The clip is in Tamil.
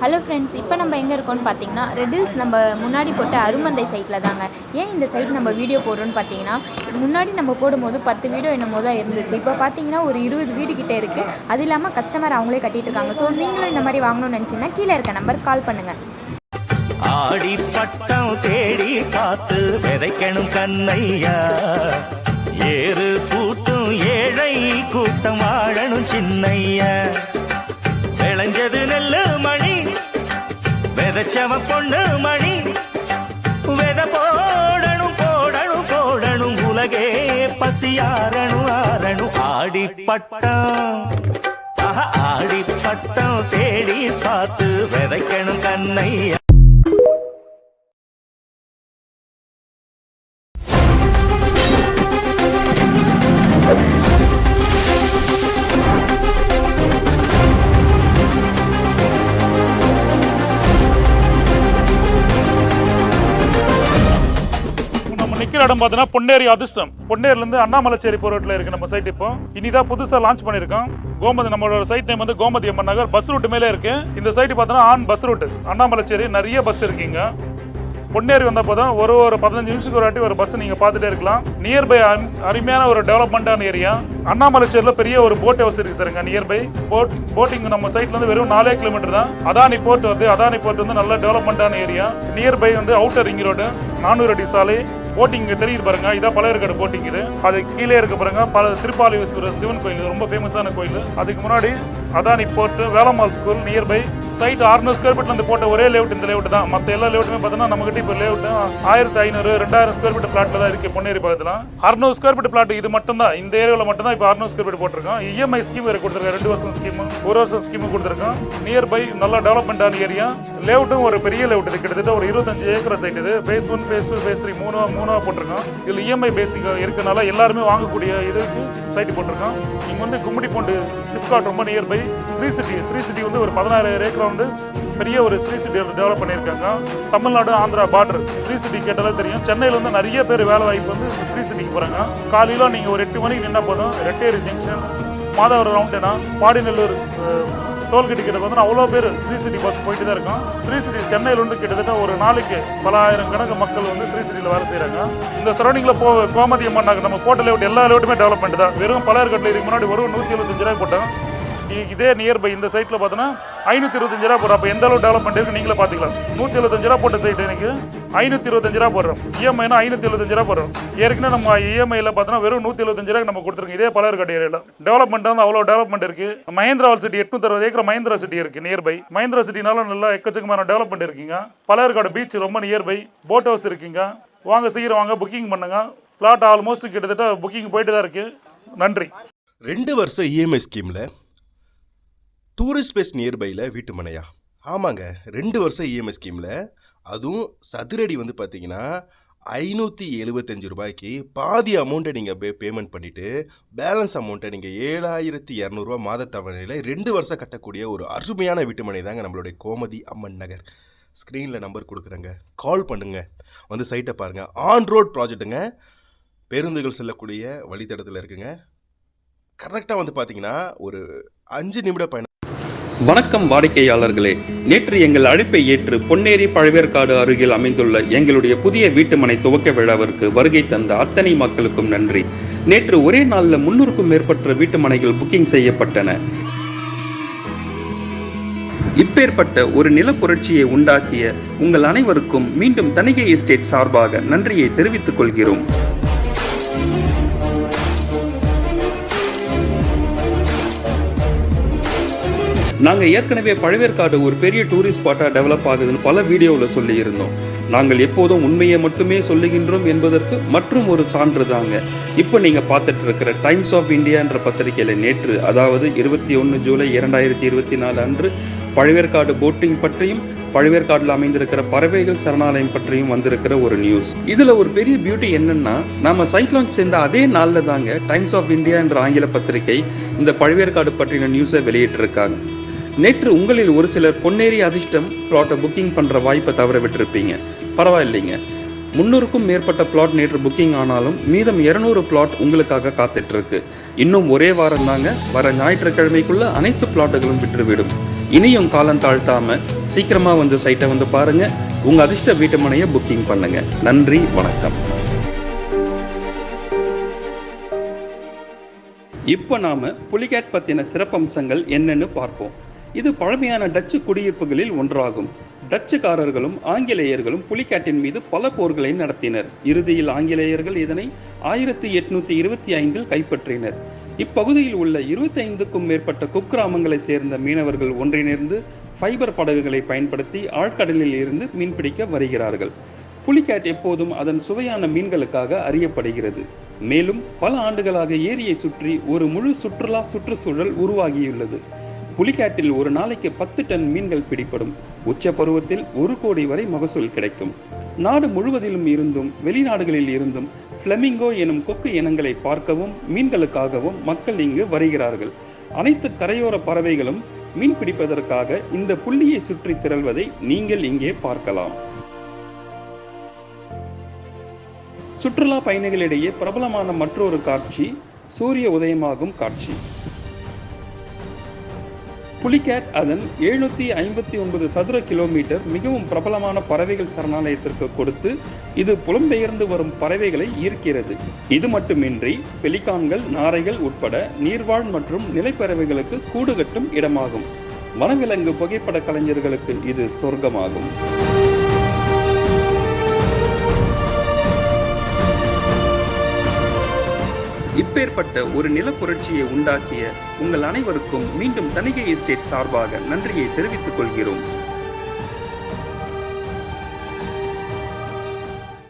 ஹலோ ஃப்ரெண்ட்ஸ், இப்போ நம்ம எங்கே இருக்கோம்னு பார்த்தீங்கன்னா ரெடில்ஸ் நம்ம முன்னாடி போட்ட அருமந்தை சைட்டில் தாங்க. ஏன் இந்த சைட் நம்ம வீடியோ போடுறோன்னு பார்த்தீங்கன்னா, முன்னாடி நம்ம போடும்போது 10 வீடியோ என்னமோ தான் இருந்துச்சு. இப்போ பார்த்தீங்கன்னா ஒரு 20 வீடு கிட்டே இருக்குது. அது இல்லாமல் கஸ்டமர் அவங்களே கட்டிட்டு இருக்காங்க. ஸோ நீங்களும் இந்த மாதிரி வாங்கணும்னு நினச்சிங்கன்னா கீழே இருக்க நம்பர் கால் பண்ணுங்கள். ஆடி பட்டம் தேடி பார்த்து விதைக்கணும் கண்ணையா, ஏறு கூட்டும் ஏழை கூட்டம் வாழணும் சின்னையா. விளைஞ்சது நெல்லு மணி, விதைச்சவ பொண்ணு மணி, வித போடணும் போடணும் போடணும், உலகே பசியாரணும் ஆரணும். ஆடி பட்டம் ஆடி பட்டம் தேடி பார்த்து விதைக்கணும் கண்ணையா. இடம் பார்த்தீங்கன்னா பொன்னேரி அதிர்ஷ்டம். பொன்னேரிலேருந்து அண்ணாமலைச்சேரி போராட்டில் இருக்கு நம்ம சைட். இப்போ இனிதான் புதுசாக லான்ச் பண்ணியிருக்கோம். கோமதி, நம்மளோட சைட் நேம் வந்து கோமதி அம்மன் நகர். பஸ் ரூட் மேலே இருக்கு இந்த சைட். பார்த்தோன்னா ஆன் பஸ் ரூட் அண்ணாமலைச்சேரி நிறைய பஸ் இருக்குங்க. பொன்னேரி வந்த போதும் ஒரு 15 நிமிஷத்துக்கு ஒரு வாட்டி ஒரு பஸ் நீங்கள் பார்த்துட்டே இருக்கலாம். நியர்பை அருமையான ஒரு டெவலப்மெண்ட்டான ஏரியா. அண்ணாமலைச்சேரியில் பெரிய ஒரு போட் ஹவுஸ் இருக்கு சாருங்க. நியர்பை போட்டிங் நம்ம சைட்லேருந்து வெறும் 4 கிலோமீட்டர் தான். அதானி போர்ட் வந்து நல்ல டெவலப்மெண்ட்டான ஏரியா. நியர்பை வந்து அவுட்டர் ரிங் ரோடு, 400 அடி சாலை. போட்டிங் தெரியுது பாருங்க, இதான் பழையர்காடு போட்டிங். இது அது கீழே இருக்க பாருங்க திருப்பாலீஸ்வரர் சிவன் கோயில், ரொம்ப ஃபேமஸான கோயில். அதுக்கு முன்னாடி Adani port, Velammal school nearby. Site 600 square ஃபீட்ல இருந்து போட்ட ஒரே லேஅவுட் இந்த லேஅவுட் தான். மற்ற எல்லா லேஅவுட்டுமே பார்த்தீங்கன்னா நம்ம கிட்ட இப்போ லேஅவுட் 1500 2000 ஸ்கொயர் ஃபீட் பிளாட்ல தான் இருக்கு. பொன்னேரி பக்கத்துல 600 ஸ்கொயர் ஃபீட் பிளாட் இது மட்டும் தான். இந்த ஏரியாவில் மட்டும் தான் இப்போ 600 ஸ்கொயர் ஃபீட் போட்டிருக்கோம். இஎம்ஐ ஸ்கீம் வேறு கொடுத்துருக்கோம். 2 வருஷம் ஸ்கீம், 1 வருஷம் ஸ்கீம் கொடுத்துருக்கோம். நியர்பை நல்ல டெவலப்மெண்டான ஏரியா. லேஅவுட்டும் ஒரு பெரிய லேஅவுட். இது கிட்டத்தட்ட ஒரு 25 ஏக்கர் சைட். இது phase 1 phase 2 phase 3 மூணா போட்டிருக்கோம். இதில் இஎம்ஐ பேசிக் இருக்கனால எல்லாருமே வாங்கக்கூடிய இதுக்கு சைட் போட்டிருக்கோம். இங்கே வந்து கும்மிடிப்பூண்டு சிப்காட் ரொம்ப நியர்பை. ஸ்ரீ சிட்டி வந்து ஒரு 16 ஏக்கர் வந்து பெரிய ஒரு ஸ்ரீ சிட்டி டெவலப் பண்ணியிருக்காங்க. தமிழ்நாடு ஆந்திரா பார்டர். ஸ்ரீ சிட்டி கேட்டாலே தெரியும். சென்னையில் வந்து நிறைய பேர் வேலை வாய்ப்பு வந்து ஸ்ரீ சிட்டிக்கு போகிறாங்க. காலையில் நீங்கள் ஒரு 8 மணிக்கு நின்னா போதும் ரெட்டேரி ஜங்ஷன், மாதவரம் ரவுண்டேனா, பாடிநல்லூர் டோல்கேட் கிட்ட வந்து அவ்வளோ பேர் ஸ்ரீ சிட்டி பஸ் போயிட்டு தான் இருக்கும். ஸ்ரீ சிட்டி சென்னையில் வந்து கிட்டத்தட்ட ஒரு நாளைக்கு பல ஆயிரம் கணக்கு மக்கள் வந்து ஸ்ரீ சிட்டியில் வேலை செய்கிறாங்க. இந்த சரௌண்டிங்கில் கோமதி அம்மன் நகர் நம்ம போட்ட லேஅவுட் எல்லா லேஅவுட்டுமே டெவலப்மெண்ட் தான். வெறும் பழையர்காட்டில் இதுக்கு முன்னாடி ஒரு 175 ரூபாய் போட்டோம். இதே நியர்பை இந்த சைட்டில் பார்த்தோன்னா 525 ரூபா போடுறோம். அப்போ எந்த அளவு டெவலப்மெண்ட் இருக்கு நீங்களே பார்த்துக்கலாம். 175 ரூபா போட்ட சைட் எனக்கு 525 ரூபா போடுறோம். இஎம்ஐனா 575 ரூபா போடுறோம். ஏற்கனவே நம்ம இஎம்ஐயில் பார்த்தோன்னா வெறும் 175 ரூபாய்க்கு நம்ம கொடுத்துருக்கோம். இதே பழையர்காடு ஏரியாவில் டெவலப்மெண்ட் வந்து அவ்வளோ டெவலப்மெண்ட் இருக்கு. மஹேந்திராவால் சிட்டி 860 ஏக்கர் மஹேந்திரா சிட்டி இருக்கு நியர்பை. மஹேந்திரா சிட்டினால நல்லா எக்கச்சக்கமான டெவலப்மெண்ட் இருக்குங்க. பழையர்காடு பீச் ரொம்ப நியர்பை. போட் ஹவுஸ் இருக்குங்க. வாங்க, சீக்கிரம் வாங்க, புக்கிங் பண்ணுங்க. பிளாட் ஆல்மோஸ்ட் கிட்டத்தட்ட புக்கிங் போயிட்டு தான் இருக்கு. நன்றி. 2 வருஷம் இஎம்ஐ ஸ்கீமில் டூரிஸ்ட் பிளேஸ் நியர்பையில் வீட்டு மனையா. ஆமாங்க, 2 வருஷம் இஎம்ஐ ஸ்கீமில். அதுவும் சதுரடி வந்து பார்த்தீங்கன்னா 575 ரூபாய்க்கு பாதி அமௌண்ட்டை நீங்கள் பேமெண்ட் பண்ணிவிட்டு பேலன்ஸ் அமௌண்ட்டை நீங்கள் 7200 ரூபா மாத தவணையில் 2 வருஷம் கட்டக்கூடிய ஒரு அருமையான வீட்டு மனை தாங்க நம்மளுடைய கோமதி அம்மன் நகர். ஸ்க்ரீனில் நம்பர் கொடுக்குறேங்க, கால் பண்ணுங்க, வந்து சைட்டை பாருங்கள். ஆன் ரோட் ப்ராஜெக்ட்டுங்க. பேருந்துகள் செல்லக்கூடிய வழித்தடத்தில் இருக்குங்க. கரெக்டாக வந்து பார்த்தீங்கன்னா ஒரு 5 நிமிட பயணம். வணக்கம் வாடிக்கையாளர்களே, நேற்று எங்கள் அழைப்பை ஏற்று பொன்னேரி பழவேற்காடு அருகில் அமைந்துள்ள எங்களுடைய புதிய வீட்டுமனை துவக்க விழாவிற்கு வருகை தந்த அத்தனை மக்களுக்கும் நன்றி. நேற்று ஒரே நாளில் 300க்கும் மேற்பட்ட வீட்டுமனைகள் புக்கிங் செய்யப்பட்டன. இப்பேற்பட்ட ஒரு நில புரட்சியை உண்டாக்கிய உங்கள் அனைவருக்கும் மீண்டும் தணிகை எஸ்டேட் சார்பாக நன்றியை தெரிவித்துக் கொள்கிறோம். நாங்கள் ஏற்கனவே பழவேற்காடு ஒரு பெரிய டூரிஸ்ட் ஸ்பாட்டாக டெவலப் ஆகுதுன்னு பல வீடியோவில் சொல்லியிருந்தோம். நாங்கள் எப்போதும் உண்மையை மட்டுமே சொல்லுகின்றோம் என்பதற்கு மற்றும் ஒரு சான்று தாங்க இப்போ நீங்கள் பார்த்துட்டு இருக்கிற டைம்ஸ் ஆஃப் இந்தியா என்ற பத்திரிகையில் நேற்று, அதாவது 21 ஜூலை 2024 அன்று பழவேற்காடு போட்டிங் பற்றியும் பழவேற்காட்டில் அமைந்திருக்கிற பறவைகள் சரணாலயம் பற்றியும் வந்திருக்கிற ஒரு நியூஸ். இதில் ஒரு பெரிய பியூட்டி என்னன்னா, நம்ம சைட் லான்ச் சேர்ந்த அதே நாளில் தாங்க டைம்ஸ் ஆஃப் இந்தியா என்ற ஆங்கில பத்திரிகை இந்த பழவேற்காடு பற்றின நியூஸை வெளியிட்டிருக்காங்க. நேற்று உங்களில் ஒரு சிலர் பொன்னேரி அதிர்ஷ்டம் பிளாட்டை புக்கிங் பண்ணுற வாய்ப்பை தவற விட்டுருப்பீங்க. பரவாயில்லைங்க, 300க்கும் மேற்பட்ட பிளாட் நேற்று புக்கிங் ஆனாலும் மீதம் 200 பிளாட் உங்களுக்காக காத்துட்டு இருக்கு. இன்னும் ஒரே வாரம் தாங்க, வர ஞாயிற்றுக்கிழமைக்குள்ள அனைத்து பிளாட்டுகளும் விற்றுவிடும். இனியும் காலம் தாழ்த்தாம சீக்கிரமா வந்து சைட்டை வந்து பாருங்க, உங்க அதிர்ஷ்ட வீட்டு மனையை புக்கிங் பண்ணுங்க. நன்றி, வணக்கம். இப்போ நாம புலிகேட் பத்தின சிறப்பம்சங்கள் என்னன்னு பார்ப்போம். இது பழமையான டச்சு குடியிருப்புகளில் ஒன்றாகும். டச்சுக்காரர்களும் ஆங்கிலேயர்களும் புலிகேட்டின் மீது பல போர்களை நடத்தினர். இறுதியில் ஆங்கிலேயர்கள் இதனை 1825 கைப்பற்றினர். இப்பகுதியில் உள்ள 25க்கும் மேற்பட்ட குக்கிராமங்களை சேர்ந்த மீனவர்கள் ஒன்றிணைந்து ஃபைபர் படகுகளை பயன்படுத்தி ஆழ்கடலில் இருந்து மீன்பிடிக்க வருகிறார்கள். புலிகேட் எப்போதும் அதன் சுவையான மீன்களுக்காக அறியப்படுகிறது. மேலும் பல ஆண்டுகளாக ஏரியை சுற்றி ஒரு முழு சுற்றுலா சுற்றுச்சூழல் உருவாகியுள்ளது. புலிகேட்டில் ஒரு நாளைக்கு 10 டன் மீன்கள் பிடிப்படும். உச்ச பருவத்தில் 1 கோடி வரை மகசூல் கிடைக்கும். நாடு முழுவதிலும் இருந்தும் வெளிநாடுகளில் இருந்தும் ஃப்ளெமிங்கோ எனும் கொக்கு இனங்களை பார்க்கவும் மீன்களுக்காகவும் மக்கள் இங்கு வருகிறார்கள். அனைத்து கரையோர பறவைகளும் மீன் பிடிப்பதற்காக இந்த புள்ளியை சுற்றி திரள்வதை நீங்கள் இங்கே பார்க்கலாம். சுற்றுலா பயணிகளிடையே பிரபலமான மற்றொரு காட்சி சூரிய உதயமாகும் காட்சி. புலிகேட் அதன் 759 சதுர கிலோமீட்டர் மிகவும் பிரபலமான பறவைகள் சரணாலயத்திற்கு கொடுத்து இது புலம்பெயர்ந்து வரும் பறவைகளை ஈர்க்கிறது. இது மட்டுமின்றி பெலிகான்கள், நாரைகள் உட்பட நீர்வாழ் மற்றும் நிலைப்பறவைகளுக்கு கூடு கட்டும் இடமாகும். வனவிலங்கு புகைப்பட கலைஞர்களுக்கு இது சொர்க்கமாகும். இப்பேற்பட்ட ஒரு நிலப்புரட்சியை உண்டாக்கிய உங்கள் அனைவருக்கும் மீண்டும் தணிகை எஸ்டேட் சார்பாக நன்றியை தெரிவித்துக் கொள்கிறோம்.